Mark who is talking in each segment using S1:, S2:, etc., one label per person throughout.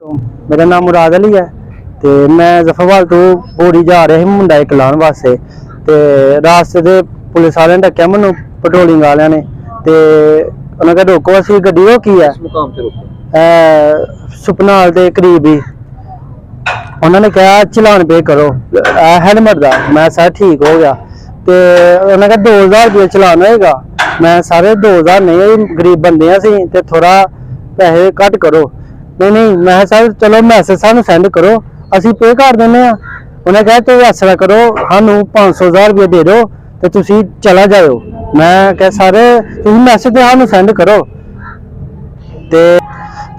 S1: तो मेरा नाम मुराद अली है। तो मैं जफरवाल तो बोरी जा रहा ही मुंडा एक लाने वास्ते। तो रास्ते दे पुलिस वाले ने डक्या मैनू पेट्रोलिंग वाले ने। तो उन्होंने कहा रोको, असी गड्डी रोकी है सुपनाल के करीब ही। उन्होंने कहा चलान पे करो हेलमेट का। मैं सर ठीक हो गया। तो उन्होंने कहा 2000 रुपये चलान होएगा। मैं सारे 2000 नहीं, गरीब बंदे सी ते थोड़ा पैसे घट करो। नहीं मैं सर चलो मैसेज सानू सेंड करो, असी पे कर देने। उन्हें कहा तो इस तरह करो, सानू 500,000 रुपये दे दो तो तुसी चला जाओ। मैं क्या सर मैसेज तो सानू सेंड करो। तो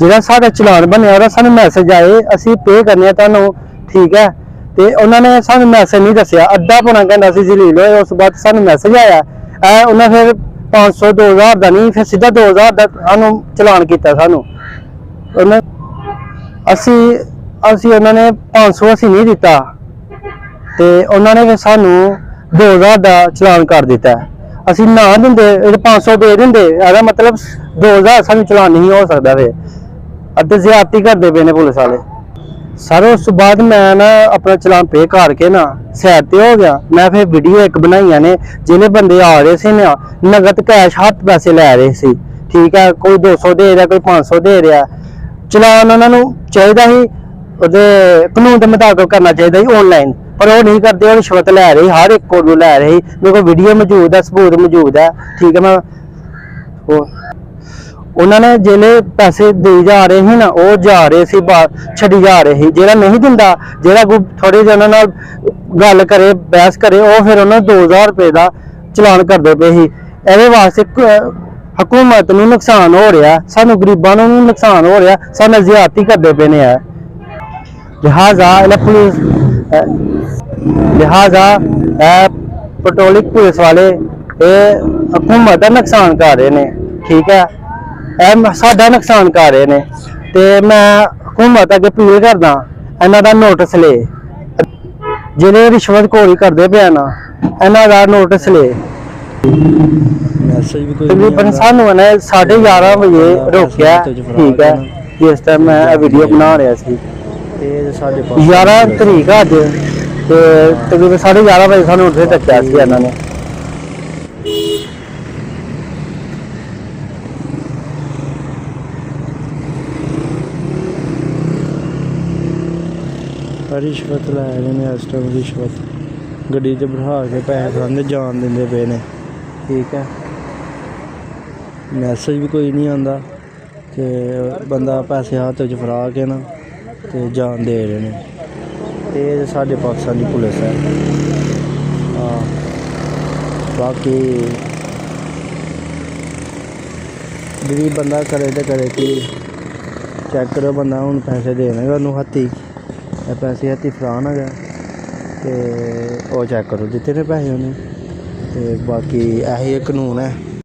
S1: जो साढ़ा चलान बनया और सानू मैसेज आए असी पे करने तुहानू, ठीक है। तो उन्होंने सानू मैसेज नहीं दसिया, अद्धा पौना घंटा से जलील होए। उस बाद सानू मैसेज आया, उन्हें फिर 500 2000 का नहीं, फिर सीधा 2000 का सानू चलान किया। सानू उन्होंने 500 असी नहीं दिता, तो उन्होंने फिर सानू 2000 का चलान कर दिता। असी ना देंगे 500 दे देंगे, ऐसा मतलब 2000 सानू चलान नहीं हो सकता। फिर अद्धे ज्यादती करते पे ने पुलिस वाले सर। उस बाद मैं ना अपना चलान पे करके ना सैड ते हो गया। मैं फिर वीडियो एक बनाई ने, जिन्हें बंदे आ रहे थे ना नगद कैश हाथ पैसे लै रहे थे, ठीक है। कोई 200 दे रहा, कोई 500 दे रहा। चलान उन्होंने चाहिए कानून के मुताबिक करना चाहिए ऑनलाइन, पर वो नहीं करते, रिश्वत लै रही, हर एक को लै रही। मेरे को वीडियो मौजूद है, सबूत मौजूद है, ठीक है। मैं उन्होंने जिले पैसे दे जा रहे हैं ना, वो जा रहे थे छड़ी जा रहे, जो नहीं दिता, जो थोड़े जन गल करे बहस करे, वो फिर उन्होंने 2000 रुपये का चलान करते पे ही। ये वास्ते हुकूमत को नुकसान हो रहा, सानू गरीबों को नुकसान हो रहा, सानू ज्यादती करते पे ने। लिहाजा पेट्रोलिंग पुलिस वाले हुकूमत का नुकसान कर रहे हैं, ठीक है। साडा नुकसान कर रहे हैं। तो मैं हुकूमत अगे अपील करदा, इन्हां दा नोटिस ले, जिन्हें रिश्वतखोरी करते पे ना इन्हां दा नोटिस ले। तकरीबन सानू 11:30 बजे रोकिया, ठीक है। जिस टाइम मैं वीडियो बना रहा सी 11 तरीक अज, तो तकरीबन 11:30 बजे सानू उत्थे डक्या सी इन्होंने। रिश्वत लै रहे हैं इस टाइम, रिश्वत गड्डी च बिठा के पैसे खाते जान देंदे पे ने, ठीक है। मैसेज भी कोई नहीं आता, तो बंदा पैसे हाथ च फड़ा के ना तो जान दे रहे हैं। ये साढ़े पाकिस्तानी पुलिस है। बाकी गरीब बंदा करे तो करे कि चेक करो, बंदा हूँ पैसे देने उन्होंने हत्थी, पैसे हत्थी फड़ान गया तो वो चेक करो दिते ने पैसे उन्हें। तो बाकी यही कानून है।